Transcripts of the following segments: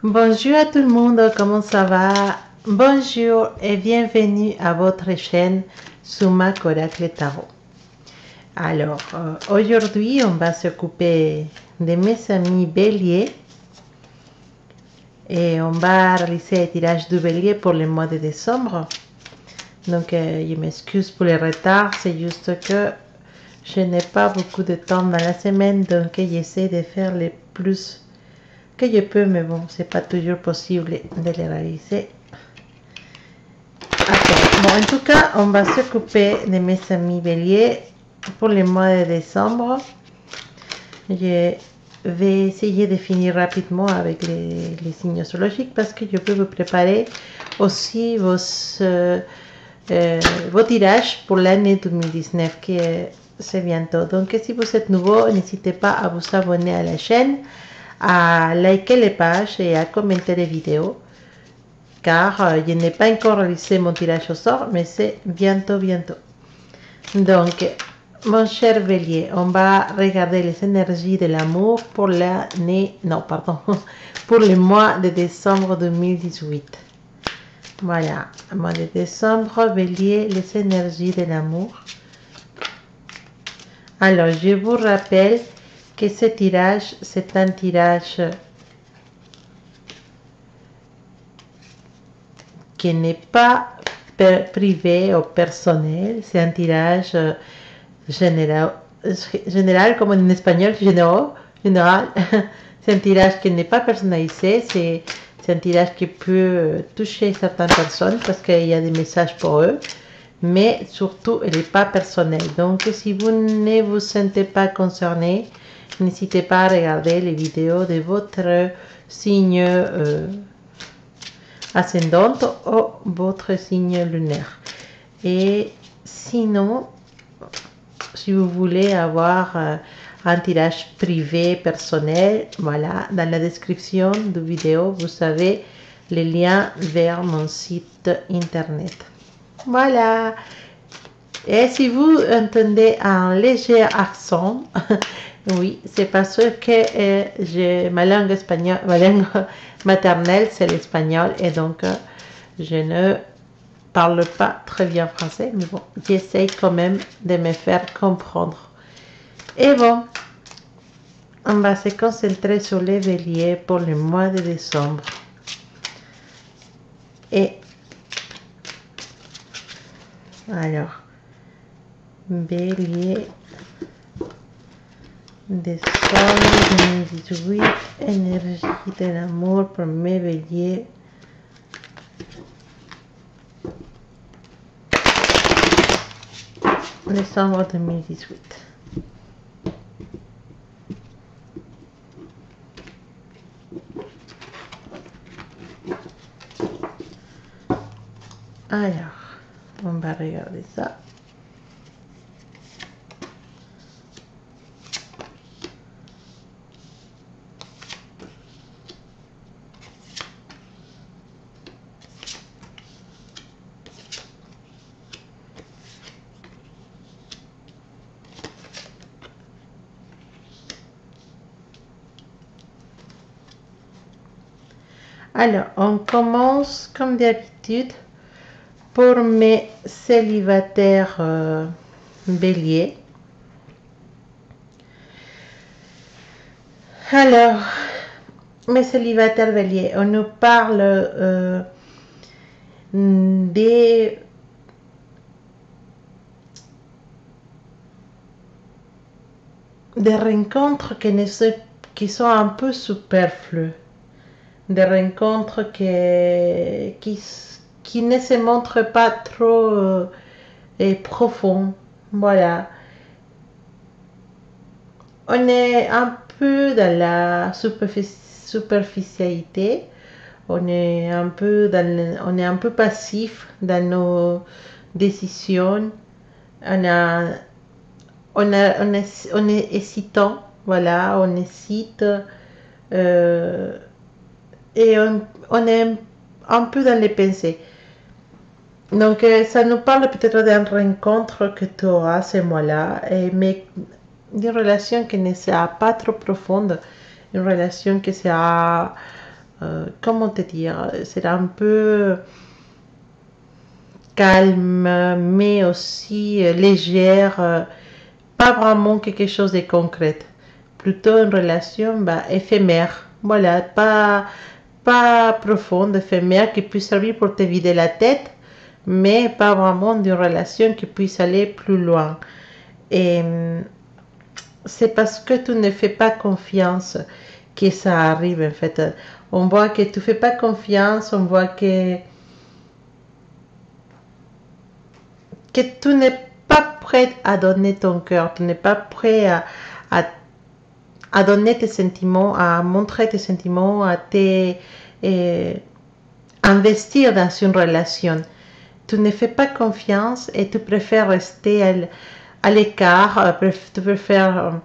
Bonjour à tout le monde, comment ça va? Bonjour et bienvenue à votre chaîne Sumac Oracle Tarot. Alors, aujourd'hui, on va s'occuper de mes amis béliers et on va réaliser le tirage du bélier pour le mois de décembre. Donc, je m'excuse pour le retard, c'est juste que je n'ai pas beaucoup de temps dans la semaine, donc j'essaie de faire le plus que je peux, mais bon, c'est pas toujours possible de les réaliser. Bon, en tout cas, on va s'occuper de mes amis béliers pour le mois de décembre. Je vais essayer de finir rapidement avec les signes astrologiques parce que je peux vous préparer aussi vos tirages pour l'année 2019 qui c'est bientôt. Donc, si vous êtes nouveau, n'hésitez pas à vous abonner à la chaîne, à liker les pages et à commenter les vidéos. Car je n'ai pas encore réalisé mon tirage au sort, mais c'est bientôt. Donc, mon cher bélier, on va regarder les énergies de l'amour pour l'année, non, pardon, pour le mois de décembre 2018. Voilà, mois de décembre, bélier, les énergies de l'amour. Alors, je vous rappelle que ce tirage, c'est un tirage qui n'est pas privé ou personnel, c'est un tirage général, comme en espagnol, général. C'est un tirage qui n'est pas personnalisé, c'est un tirage qui peut toucher certaines personnes parce qu'il y a des messages pour eux, mais surtout, il n'est pas personnel. Donc, si vous ne vous sentez pas concerné, n'hésitez pas à regarder les vidéos de votre signe ascendante ou votre signe lunaire. Et sinon, si vous voulez avoir un tirage privé, personnel, voilà, dans la description de vidéo, vous avez les liens vers mon site internet. Voilà. Et si vous entendez un léger accent, oui, c'est parce que ma langue espagnole, ma langue maternelle, c'est l'espagnol, et donc je ne parle pas très bien français, mais bon, j'essaye quand même de me faire comprendre. Et bon, on va se concentrer sur les béliers pour le mois de décembre. Et alors, bélier, décembre 2018, énergie de l'amour pour mes béliers. Décembre 2018. Alors, on va regarder ça. Alors, on commence comme d'habitude pour mes célibataires béliers. Alors, mes célibataires béliers, on nous parle des rencontres qui sont un peu superflues. Des rencontres qui ne se montrent pas trop profondes. Voilà. On est un peu dans la superficialité. On est un peu passif dans nos décisions. On est hésitant. Voilà, on hésite. Et on est un peu dans les pensées. Donc, ça nous parle peut-être d'une rencontre que tu auras ce mois-là, mais d'une relation qui ne sera pas trop profonde, une relation qui sera comment te dire, c'est un peu calme, mais aussi légère, pas vraiment quelque chose de concret. Plutôt une relation éphémère, voilà, pas profonde, éphémère, qui puisse servir pour te vider la tête, mais pas vraiment d'une relation qui puisse aller plus loin. Et c'est parce que tu ne fais pas confiance que ça arrive, en fait. On voit que tu ne fais pas confiance, on voit que tu n'es pas prêt à donner ton cœur, tu n'es pas prêt à, à donner tes sentiments, à montrer tes sentiments, à investir dans une relation. Tu ne fais pas confiance et tu préfères rester à l'écart, tu préfères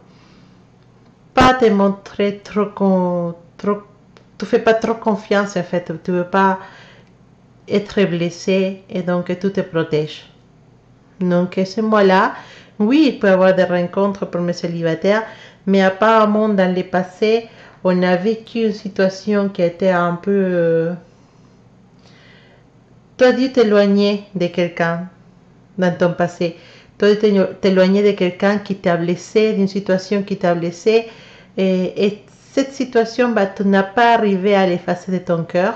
pas te montrer trop, tu fais pas trop confiance en fait, tu veux pas être blessé et donc tu te protèges. Donc ce mois-là, oui, il peut y avoir des rencontres pour mes célibataires, mais apparemment dans le passé, on a vécu une situation qui était un peu... tu as dû t'éloigner de quelqu'un dans ton passé. Tu as dû t'éloigner de quelqu'un qui t'a blessé, d'une situation qui t'a blessé. Et cette situation, tu n'as pas arrivé à l'effacer de ton cœur.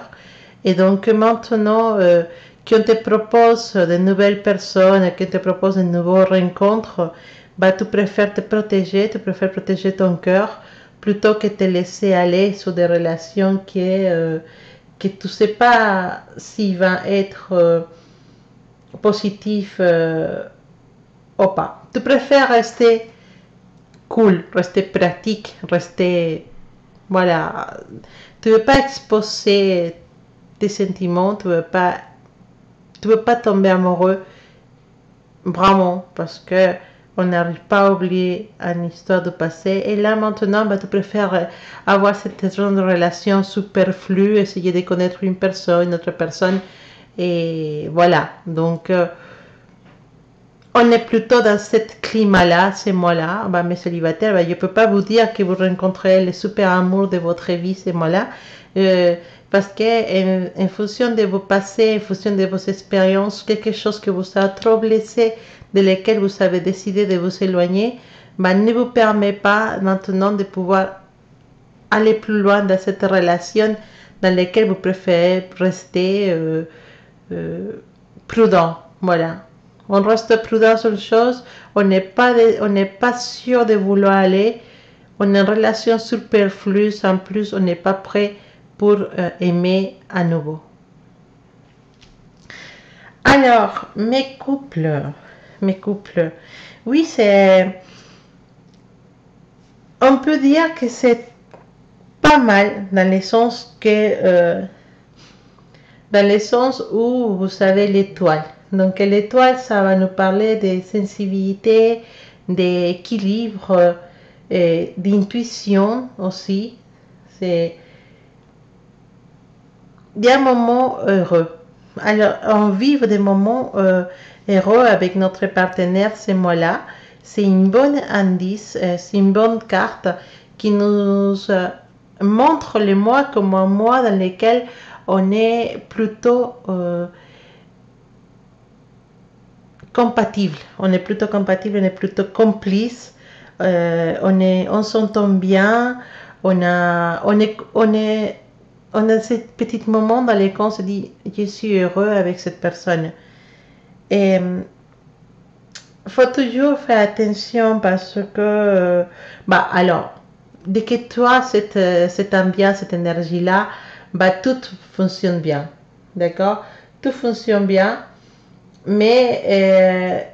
Et donc maintenant, qu'on te propose de nouvelles personnes, qu'on te propose de nouvelles rencontres, tu préfères te protéger, tu préfères protéger ton cœur plutôt que te laisser aller sur des relations que tu ne sais pas s'il va être positif ou pas. Tu préfères rester cool, rester pratique, rester... Voilà. Tu ne veux pas exposer tes sentiments, tu veux pas tomber amoureux vraiment parce que on n'arrive pas à oublier une histoire du passé. Et là maintenant, tu préfères avoir cette genre de relation superflue, essayer de connaître une autre personne. Et voilà. Donc, on est plutôt dans ce climat-là, ces mois-là. Mes célibataires, je ne peux pas vous dire que vous rencontrez le super amour de votre vie ces mois-là. Parce que en fonction de vos passés, en fonction de vos expériences, quelque chose que vous a trop blessé, de lequel vous avez décidé de vous éloigner, ne vous permet pas maintenant de pouvoir aller plus loin dans cette relation dans laquelle vous préférez rester prudent. Voilà. On reste prudent sur les choses, on n'est pas sûr de vouloir aller, on est en relation superflue, en plus on n'est pas prêt pour aimer à nouveau. Alors, mes couples, oui, on peut dire que c'est pas mal dans le sens où vous savez l'étoile. Donc l'étoile, ça va nous parler de sensibilité, d'équilibre, d'intuition aussi. C'est des moments heureux. Alors, on vit des moments heureux avec notre partenaire ces mois-là. C'est une bonne indice, c'est une bonne carte qui nous montre le mois comme un mois dans lequel on est plutôt compatible. On est plutôt compatible, on est plutôt complice. On s'entend bien. On a ces petits moments dans lesquels on se dit je suis heureux avec cette personne. Et il faut toujours faire attention parce que alors dès que toi cette ambiance, cette énergie là, tout fonctionne bien, d'accord, tout fonctionne bien, mais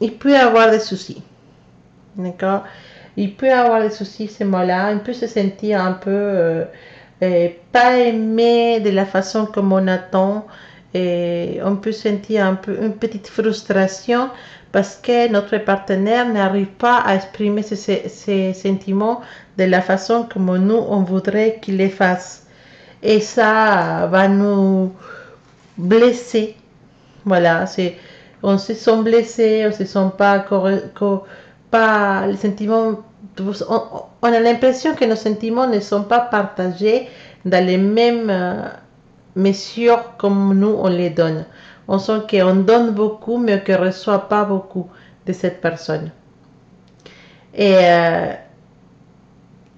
il peut y avoir des soucis, d'accord. Il peut y avoir des soucis ces mots-là, on peut se sentir un peu pas aimé de la façon comme on attend, et on peut sentir un peu une petite frustration parce que notre partenaire n'arrive pas à exprimer ses sentiments de la façon comme nous on voudrait qu'il les fasse, et ça va nous blesser. Voilà, on se sent blessé, on se sent pas les sentiments on a l'impression que nos sentiments ne sont pas partagés dans les mêmes mesures comme nous on les donne. On sent qu'on donne beaucoup mais qu'on ne reçoit pas beaucoup de cette personne. Et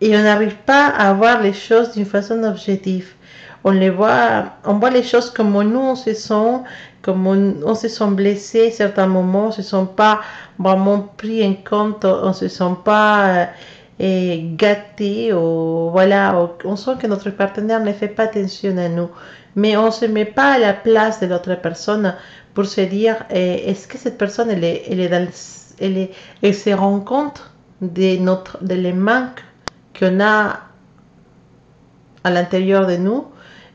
on n'arrive pas à voir les choses d'une façon objective. On voit les choses comme nous on se sent, comme on se sent blessé à certains moments, on ne se sent pas vraiment pris en compte, on ne se sent pas gâté, ou voilà, on sent que notre partenaire ne fait pas attention à nous. Mais on ne se met pas à la place de l'autre personne pour se dire, est-ce que cette personne, elle se rend compte de les manques qu'on a à l'intérieur de nous?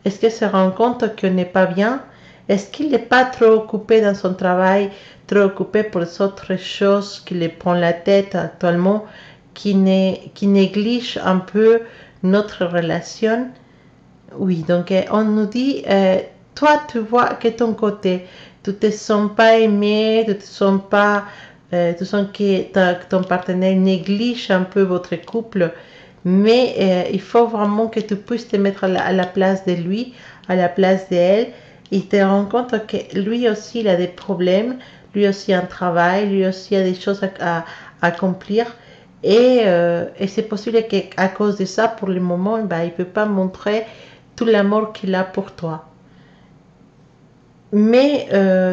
Est-ce qu'elle se rend compte qu'on n'est pas bien? Est-ce qu'il n'est pas trop occupé dans son travail, trop occupé pour les autres choses qui lui prend la tête actuellement, qui néglige un peu notre relation? Oui, donc on nous dit, toi tu vois que ton côté, tu ne te sens pas aimé, tu sens que ton partenaire néglige un peu votre couple, mais il faut vraiment que tu puisses te mettre à la place de lui, à la place d'elle, et te rends compte que lui aussi il a des problèmes, lui aussi un travail, lui aussi a des choses à accomplir. Et c'est possible qu'à cause de ça, pour le moment, il ne peut pas montrer tout l'amour qu'il a pour toi. Mais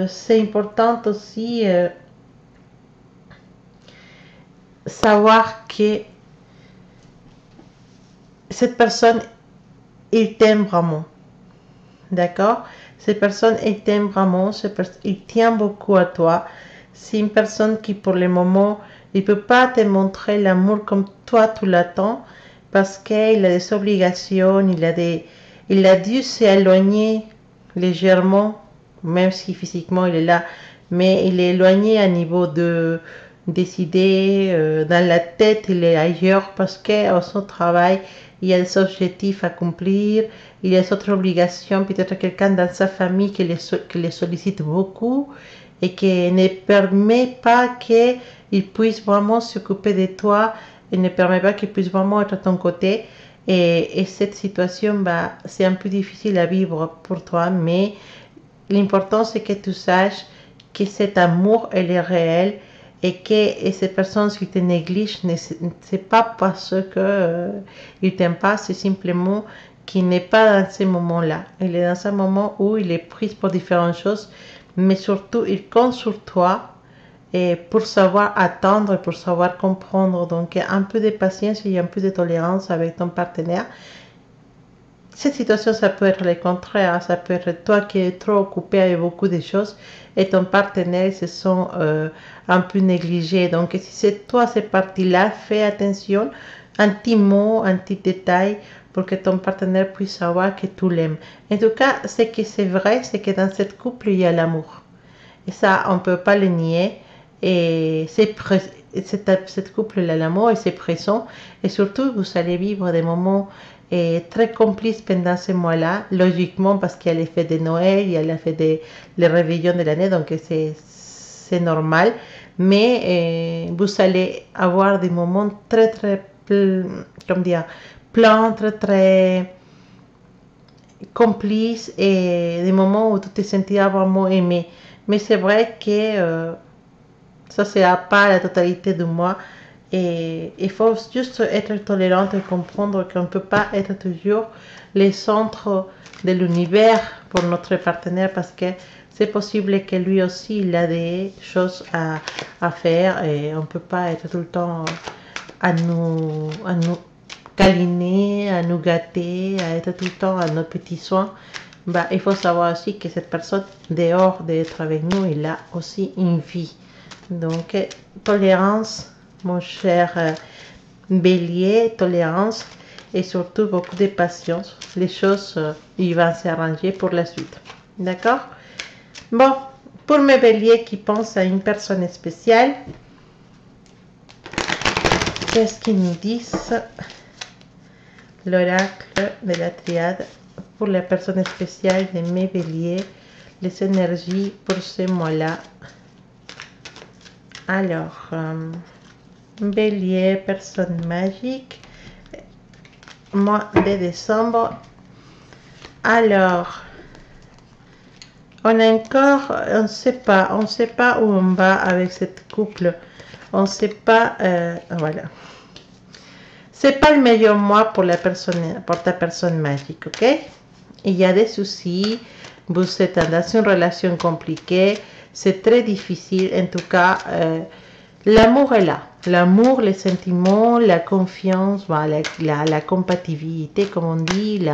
c'est important aussi savoir que cette personne, il t'aime vraiment. D'accord? Cette personne, il t'aime vraiment, il tient beaucoup à toi. C'est une personne qui, pour le moment, il ne peut pas te montrer l'amour comme toi, tu l'attends, parce qu'il a des obligations, il a dû s'éloigner légèrement, même si physiquement il est là, mais il est éloigné à niveau des idées, dans la tête, il est ailleurs, parce qu'à son travail, il y a des objectifs à accomplir, il y a des autres obligations, peut-être quelqu'un dans sa famille qui les sollicite beaucoup et qui ne permet pas qu'il puisse vraiment s'occuper de toi, et ne permet pas qu'il puisse vraiment être à ton côté. Et cette situation, c'est un peu difficile à vivre pour toi, mais l'important c'est que tu saches que cet amour, elle est réel, et que ces personnes qui te négligent, c'est pas parce que il t'aime pas, c'est simplement qu'il n'est pas dans ces moments-là. Il est dans un moment où il est pris pour différentes choses, mais surtout il compte sur toi et pour savoir attendre, pour savoir comprendre. Donc un peu de patience et un peu de tolérance avec ton partenaire. Cette situation, ça peut être le contraire, ça peut être toi qui es trop occupé avec beaucoup de choses et ton partenaire se sent un peu négligé. Donc si c'est toi cette partie-là, fais attention, un petit mot, un petit détail pour que ton partenaire puisse savoir que tu l'aimes. En tout cas, ce que c'est vrai, c'est que dans cette couple, il y a l'amour. Et ça, on ne peut pas le nier. Et cette couple, il a l'amour et c'est présent. Et surtout, vous allez vivre des moments très complices pendant ces mois-là, logiquement parce qu'il y a l'effet de Noël, il y a l'effet des réveillons de l'année, donc c'est normal. Mais vous allez avoir des moments très, très, comment dire, pleins, très, très complices et des moments où tu te sentiras vraiment aimé. Mais c'est vrai que ça ne sera pas la totalité de moi. Et il faut juste être tolérant et comprendre qu'on ne peut pas être toujours le centre de l'univers pour notre partenaire, parce que c'est possible que lui aussi il a des choses à faire et on ne peut pas être tout le temps à nous câliner, à nous gâter, à être tout le temps à nos petits soins. Il faut savoir aussi que cette personne, dehors d'être avec nous, il a aussi une vie. Donc, tolérance, mon cher bélier, tolérance et surtout beaucoup de patience. Les choses, ils vont s'arranger pour la suite. D'accord? Bon, pour mes béliers qui pensent à une personne spéciale, qu'est-ce qu'ils nous disent? L'oracle de la triade pour la personne spéciale de mes béliers, les énergies pour ce mois-là. Alors, Bélier, personne magique, mois de décembre. Alors, on a encore, on ne sait pas où on va avec cette couple. On ne sait pas, voilà. C'est pas le meilleur mois pour la personne, pour ta personne magique, ok? Il y a des soucis, vous êtes dans une relation compliquée, c'est très difficile. En tout cas, l'amour est là. L'amour, les sentiments, la confiance, voilà, la compatibilité, comme on dit,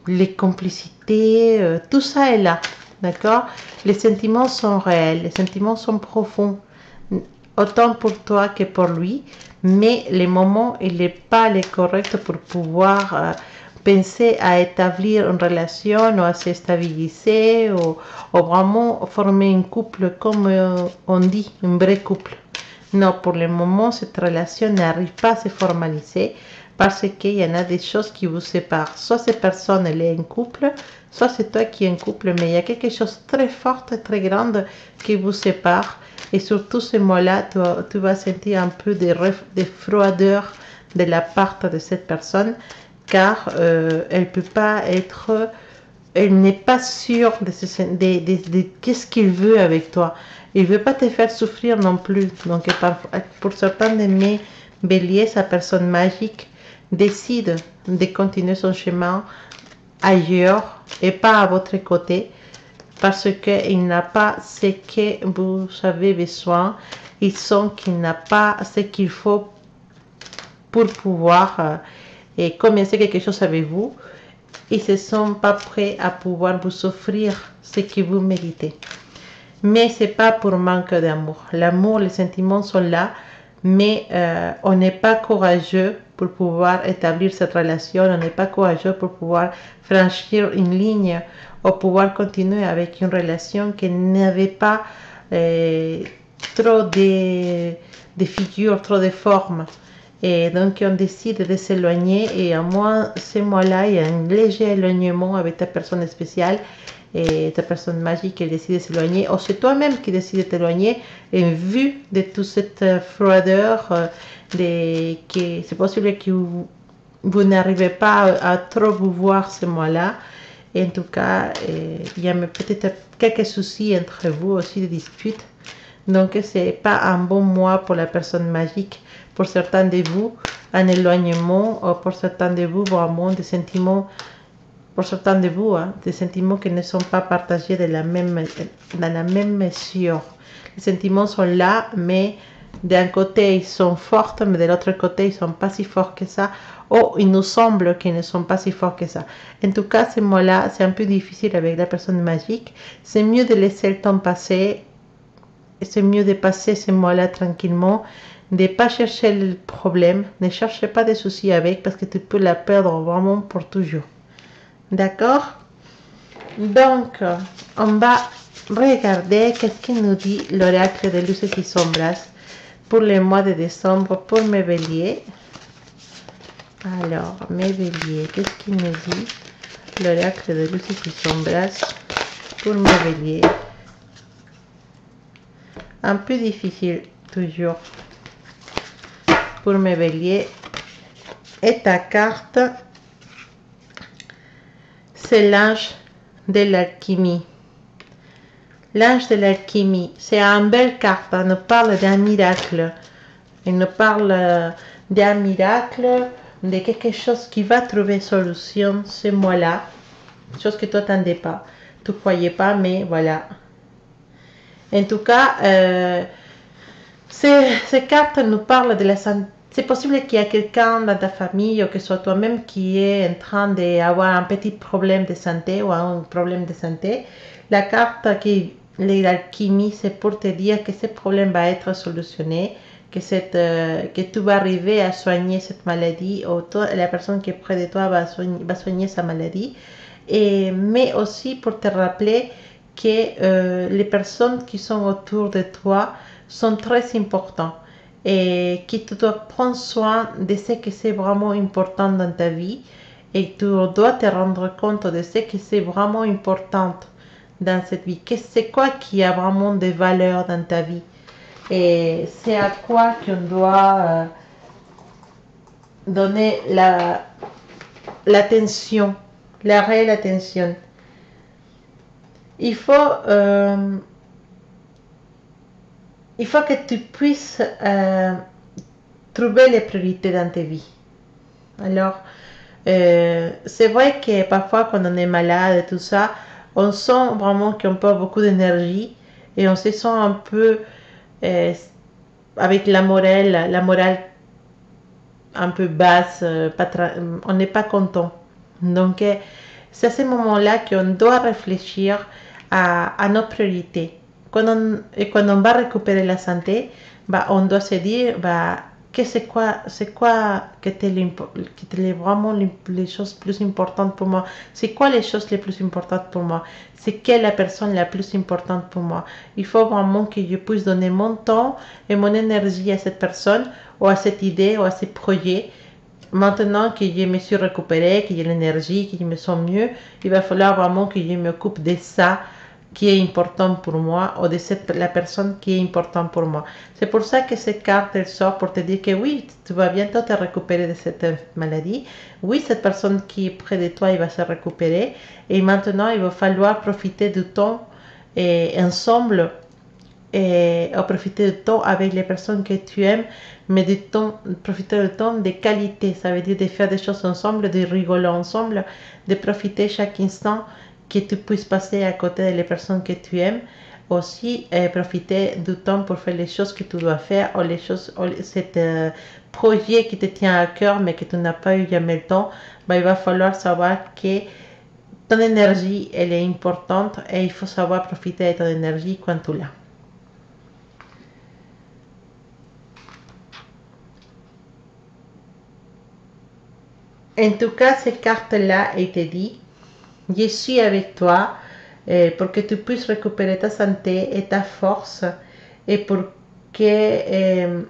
les complicités, tout ça est là, d'accord? Les sentiments sont réels, les sentiments sont profonds, autant pour toi que pour lui, mais les moments, il n'est pas les correct pour pouvoir penser à établir une relation ou à se stabiliser ou vraiment former un couple comme on dit, un vrai couple. Non, pour le moment, cette relation n'arrive pas à se formaliser parce qu'il y en a des choses qui vous séparent. Soit cette personne, elle est en couple, soit c'est toi qui es en couple, mais il y a quelque chose de très fort et très grand qui vous sépare. Et surtout ce mois-là, tu vas sentir un peu de froideur de la part de cette personne, car elle peut pas être, elle n'est pas sûre de qu'est-ce qu'il veut avec toi. Il veut pas te faire souffrir non plus. Donc pour certains de mes béliers, sa personne magique décide de continuer son chemin ailleurs et pas à votre côté parce qu'il n'a pas ce que vous avez besoin. Il sent qu'il n'a pas ce qu'il faut pour pouvoir et commencer quelque chose avec vous. Ils ne se sont pas prêts à pouvoir vous offrir ce que vous méritez. Mais ce n'est pas pour manque d'amour. L'amour, les sentiments sont là, mais on n'est pas courageux pour pouvoir établir cette relation, on n'est pas courageux pour pouvoir franchir une ligne ou pouvoir continuer avec une relation qui n'avait pas trop de figures, trop de formes. Et donc on décide de s'éloigner et à moi, ce mois-là, il y a un léger éloignement avec ta personne spéciale et ta personne magique qui décide de s'éloigner, ou c'est toi-même qui décide de t'éloigner, et vu de toute cette froideur, c'est possible que vous n'arrivez pas à trop vous voir ce mois-là. En tout cas, il y a peut-être quelques soucis entre vous, aussi des disputes. Donc, ce n'est pas un bon mois pour la personne magique. Pour certains de vous, un éloignement, ou pour certains de vous, vraiment des sentiments. Pour certains de vous, des sentiments qui ne sont pas partagés dans la même mesure. Les sentiments sont là, mais d'un côté, ils sont forts, mais de l'autre côté, ils ne sont pas si forts que ça. Ou il nous semble qu'ils ne sont pas si forts que ça. En tout cas, ce mois-là, c'est un peu difficile avec la personne magique. C'est mieux de laisser le temps passer. C'est mieux de passer ce mois-là tranquillement. De ne pas chercher le problème. Ne cherchez pas de soucis avec parce que tu peux la perdre vraiment pour toujours. D'accord? Donc, on va regarder qu'est-ce que nous dit l'oracle de luces y sombras pour le mois de décembre pour mes béliers. Alors, mes béliers, qu'est-ce qu'il nous dit l'oracle de luces y sombras pour mes béliers? Un peu difficile, toujours, pour mes béliers. Et ta carte, c'est l'ange de l'alchimie. L'ange de l'alchimie, c'est une belle carte. Elle nous parle d'un miracle. Elle nous parle d'un miracle, de quelque chose qui va trouver solution ce mois-là. Chose que toi, tu n'attendais pas. Tu ne croyais pas, mais voilà. En tout cas, ces cartes nous parlent de la santé. C'est possible qu'il y ait quelqu'un dans ta famille ou que ce soit toi-même qui est en train d'avoir un petit problème de santé ou un problème de santé. La carte qui l'alchimie, c'est pour te dire que ce problème va être solutionné, que tu vas arriver à soigner cette maladie ou toi, la personne qui est près de toi va soigner sa maladie. Mais aussi pour te rappeler que les personnes qui sont autour de toi sont très importantes et que tu dois prendre soin de ce que c'est vraiment important dans ta vie et tu dois te rendre compte de ce que c'est vraiment important dans cette vie? C'est quoi qui a vraiment des valeurs dans ta vie? Et c'est à quoi qu'on doit donner l'attention, la réelle attention. Il faut que tu puisses trouver les priorités dans ta vie. Alors, c'est vrai que parfois quand on est malade et tout ça, on sent vraiment qu'on perd beaucoup d'énergie et on se sent un peu avec la morale un peu basse, on n'est pas content. Donc, c'est à ce moment-là qu'on doit réfléchir à nos priorités. Quand on va récupérer la santé, bah, on doit se dire que c'est quoi qui est vraiment les choses plus importantes pour moi. C'est quoi les choses les plus importantes pour moi? C'est quelle la personne la plus importante pour moi? Il faut vraiment que je puisse donner mon temps et mon énergie à cette personne ou à cette idée ou à ce projet. Maintenant que je me suis récupérée, que j'ai l'énergie, que je me sens mieux, il va falloir vraiment que je m'occupe de ça qui est important pour moi ou de la personne qui est importante pour moi. C'est pour ça que cette carte elle sort pour te dire que oui, tu vas bientôt te récupérer de cette maladie. Oui, cette personne qui est près de toi, il va se récupérer. Et maintenant, il va falloir profiter du temps ensemble et profiter du temps avec les personnes que tu aimes, mais profiter du temps de qualité. Ça veut dire de faire des choses ensemble, de rigoler ensemble, de profiter chaque instant que tu puisses passer à côté des personnes que tu aimes. Aussi, profiter du temps pour faire les choses que tu dois faire ou les choses, cet projet qui te tient à cœur mais que tu n'as pas eu jamais le temps. Il va falloir savoir que ton énergie, elle est importante et il faut savoir profiter de ton énergie quand tu l'as. En tout cas, cette carte-là, elle te dit, je suis avec toi pour que tu puisses récupérer ta santé et ta force et pour que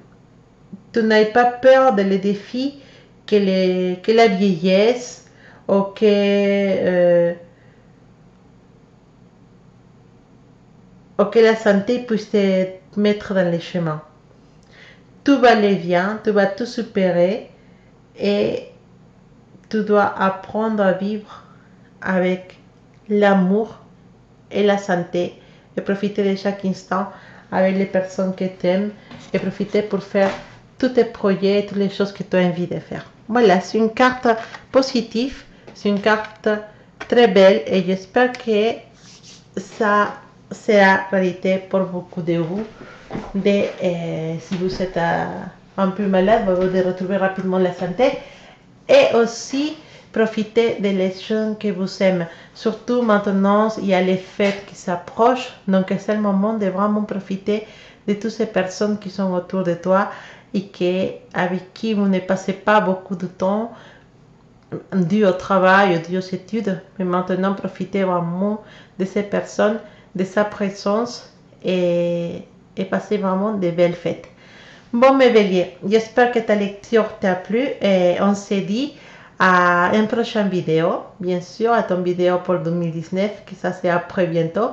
tu n'aies pas peur des défis que la vieillesse ou que la santé puisse te mettre dans les chemins. Tout va aller bien, tu vas tout supérer et tu dois apprendre à vivre avec l'amour et la santé et profiter de chaque instant avec les personnes que tu aimes et profiter pour faire tous tes projets, toutes les choses que tu as envie de faire. Voilà, c'est une carte positive, c'est une carte très belle et j'espère que ça sera réalité pour beaucoup de vous. Si vous êtes un peu malade, de retrouver rapidement la santé et aussi profiter des gens que vous aimez. Surtout maintenant, il y a les fêtes qui s'approchent, donc c'est le moment de vraiment profiter de toutes ces personnes qui sont autour de toi et avec qui vous ne passez pas beaucoup de temps dû au travail ou dû aux études, mais maintenant profitez vraiment de ces personnes, de sa présence et passez vraiment de belles fêtes. Bon mes béliers, j'espère que ta lecture t'a plu et on se dit à une prochaine vidéo, bien sûr, à ton vidéo pour 2019, que ça c'est après bientôt.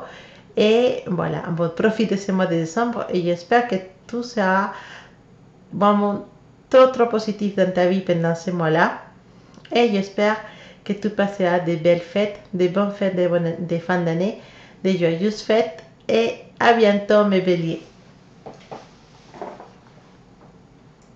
Et voilà, bon, profite de ce mois de décembre et j'espère que tout sera vraiment trop positif dans ta vie pendant ce mois-là. Et j'espère que tu passeras de belles fêtes, de bonnes fêtes de fin d'année, de joyeuses fêtes et à bientôt mes béliers.